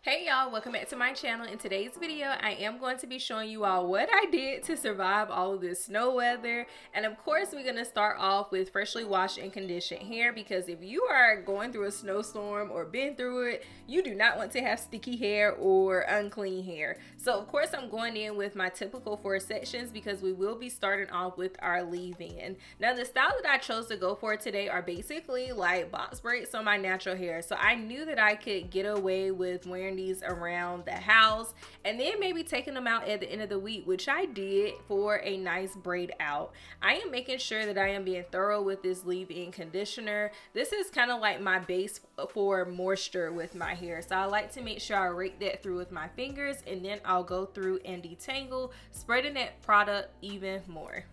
Hey y'all, welcome back to my channel. In today's video, I am going to be showing you all what I did to survive all of this snow weather. And of course, we're going to start off with freshly washed and conditioned hair, because if you are going through a snowstorm or been through it, you do not want to have sticky hair or unclean hair. So of course, I'm going in with my typical 4 sections because we will be starting off with our leave-in. Now, the style that I chose to go for today are basically like box braids on my natural hair. So I knew that I could get away with wearing these around the house and then maybe taking them out at the end of the week, which I did for a nice braid out. I am making sure that I am being thorough with this leave-in conditioner. This is kind of like my base for moisture with my hair, so I like to make sure I rake that through with my fingers, and then I'll go through and detangle, spreading that product even more.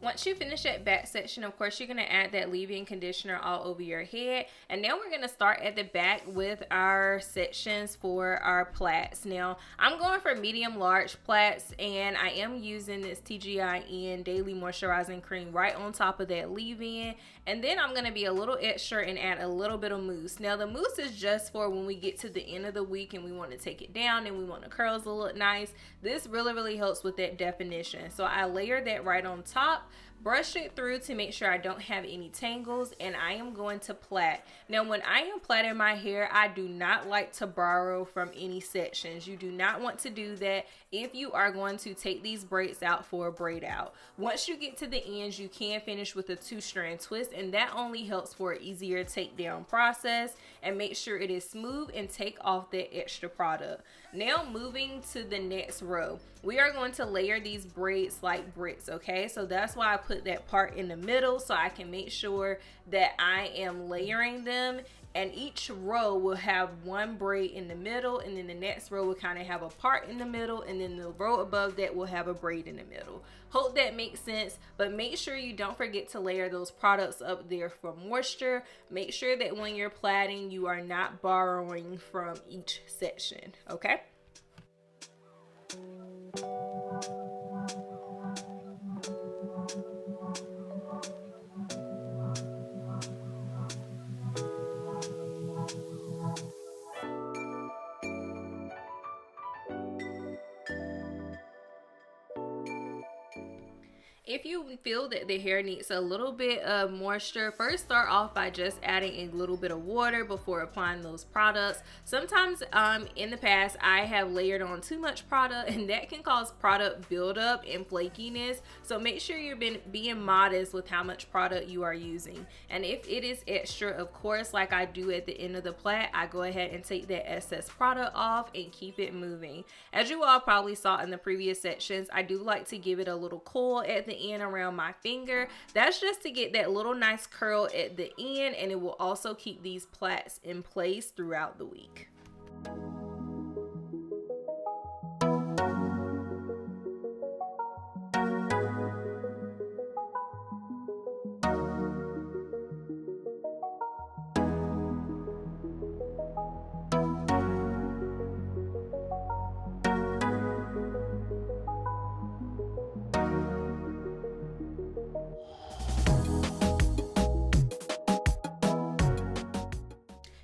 Once you finish that back section, of course, you're going to add that leave-in conditioner all over your head. And now we're going to start at the back with our sections for our plaits. Now, I'm going for medium large plaits, and I am using this TGIN Daily Moisturizing Cream right on top of that leave-in. And then I'm going to be a little extra and add a little bit of mousse. Now, the mousse is just for when we get to the end of the week and we want to take it down and we want the curls to look nice. This really helps with that definition. So I layer that right on top, brush it through to make sure I don't have any tangles, and I am going to plait. Now, when I am plaiting my hair, I do not like to borrow from any sections. You do not want to do that if you are going to take these braids out for a braid out. Once you get to the ends, you can finish with a 2-strand twist, and that only helps for an easier takedown process, and make sure it is smooth and take off that extra product. Now, moving to the next row, we are going to layer these braids like bricks, okay? So that's why I put that part in the middle, so I can make sure that I am layering them, and each row will have one braid in the middle, and then the next row will kind of have a part in the middle, and then the row above that will have a braid in the middle. Hope that makes sense, but make sure you don't forget to layer those products up there for moisture. Make sure that when you're plaiting, you are not borrowing from each section, okay? If you feel that the hair needs a little bit of moisture, first start off by just adding a little bit of water before applying those products. Sometimes in the past, I have layered on too much product, and that can cause product buildup and flakiness. So make sure you're being modest with how much product you are using. And if it is extra, of course, like I do at the end of the plait, I go ahead and take that excess product off and keep it moving. As you all probably saw in the previous sections, I do like to give it a little coil at the end around my finger. That's just to get that little nice curl at the end, and it will also keep these plaits in place throughout the week.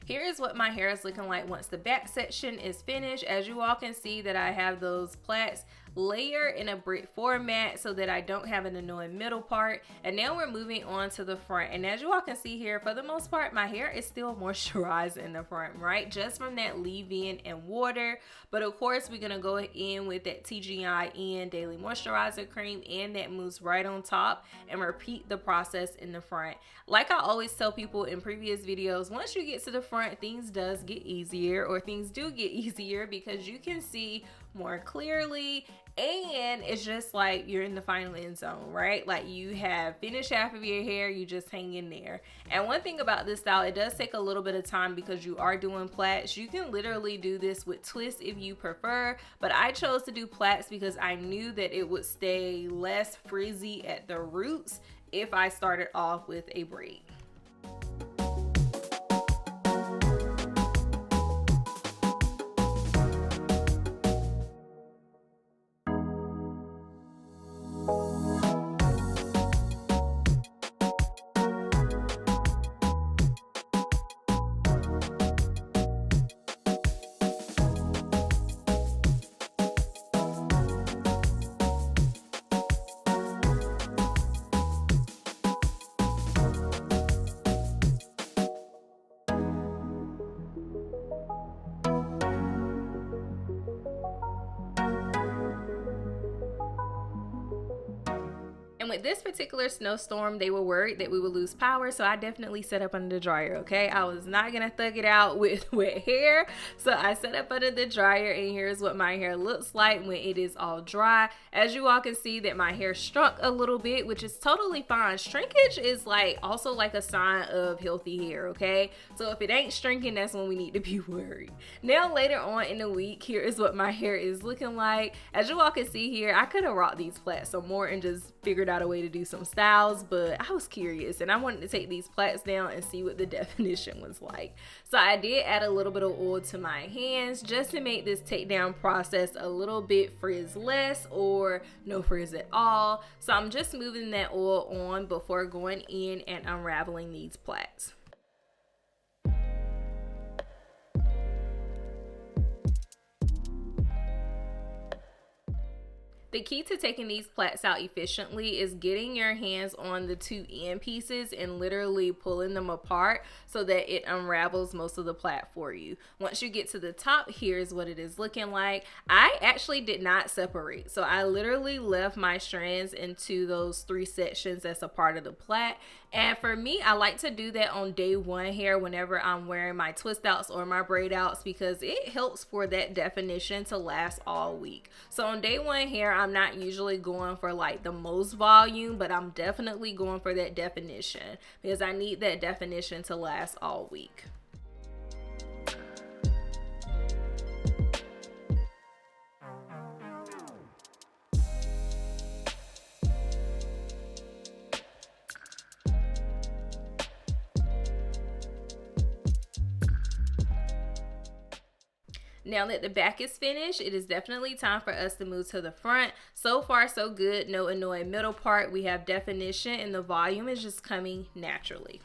Here's what my hair is looking like once the back section is finished. As you all can see that I have those plaits layer in a brick format so that I don't have an annoying middle part. And now we're moving on to the front, and as you all can see here, for the most part my hair is still moisturized in the front, right, just from that leave-in and water. But of course, we're gonna go in with that TGIN Daily Moisturizer Cream and that mousse right on top, and repeat the process in the front. Like I always tell people in previous videos, once you get to the front, things do get easier because you can see more clearly, and it's just like you're in the final end zone, right? Like you have finished half of your hair, you just hang in there. And one thing about this style, it does take a little bit of time because you are doing plaits. You can literally do this with twists if you prefer, but I chose to do plaits because I knew that it would stay less frizzy at the roots if I started off with a braid. And with this particular snowstorm, they were worried that we would lose power, so I definitely set up under the dryer, okay? I was not gonna thug it out with wet hair, so I set up under the dryer, and here's what my hair looks like when it is all dry. As you all can see that my hair shrunk a little bit, which is totally fine. Shrinkage is also like a sign of healthy hair, okay? So if it ain't shrinking, that's when we need to be worried. Now later on in the week, here is what my hair is looking like. As you all can see here, I could have rocked these plaits some more and just figured out a way to do some styles, but I was curious and I wanted to take these plaits down and see what the definition was like. So I did add a little bit of oil to my hands just to make this takedown process a little bit frizz-less or no frizz at all. So I'm just moving that oil on before going in and unraveling these plaits. The key to taking these plaits out efficiently is getting your hands on the two end pieces and literally pulling them apart so that it unravels most of the plait for you. Once you get to the top, here's what it is looking like. I actually did not separate, so I literally left my strands into those 3 sections as a part of the plait. And for me, I like to do that on day 1 hair whenever I'm wearing my twist outs or my braid outs, because it helps for that definition to last all week. So on day 1 hair, I'm not usually going for like the most volume, but I'm definitely going for that definition because I need that definition to last all week. Now that the back is finished, it is definitely time for us to move to the front. So far, so good. No annoying middle part. We have definition and the volume is just coming naturally.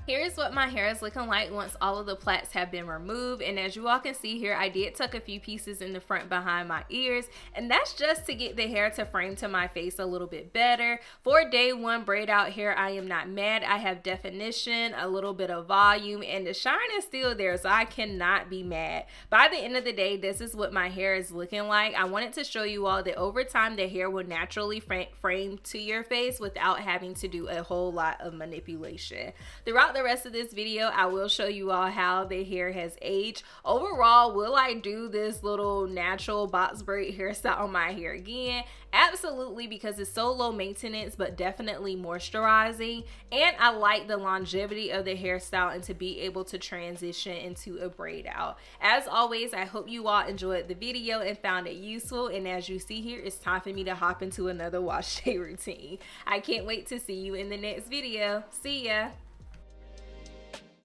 Here's what my hair is looking like once all of the plaits have been removed, and as you all can see here, I did tuck a few pieces in the front behind my ears, and that's just to get the hair to frame to my face a little bit better. For day 1 braid out hair, I am not mad. I have definition, a little bit of volume, and the shine is still there, so I cannot be mad. By the end of the day, this is what my hair is looking like. I wanted to show you all that over time the hair will naturally frame to your face without having to do a whole lot of manipulation. Throughout the rest of this video, I will show you all how the hair has aged. Overall, will I do this little natural box braid hairstyle on my hair again? Absolutely, because it's so low maintenance but definitely moisturizing, and I like the longevity of the hairstyle and to be able to transition into a braid out. As always, I hope you all enjoyed the video and found it useful, and as you see here, it's time for me to hop into another wash day routine. I can't wait to see you in the next video. See ya!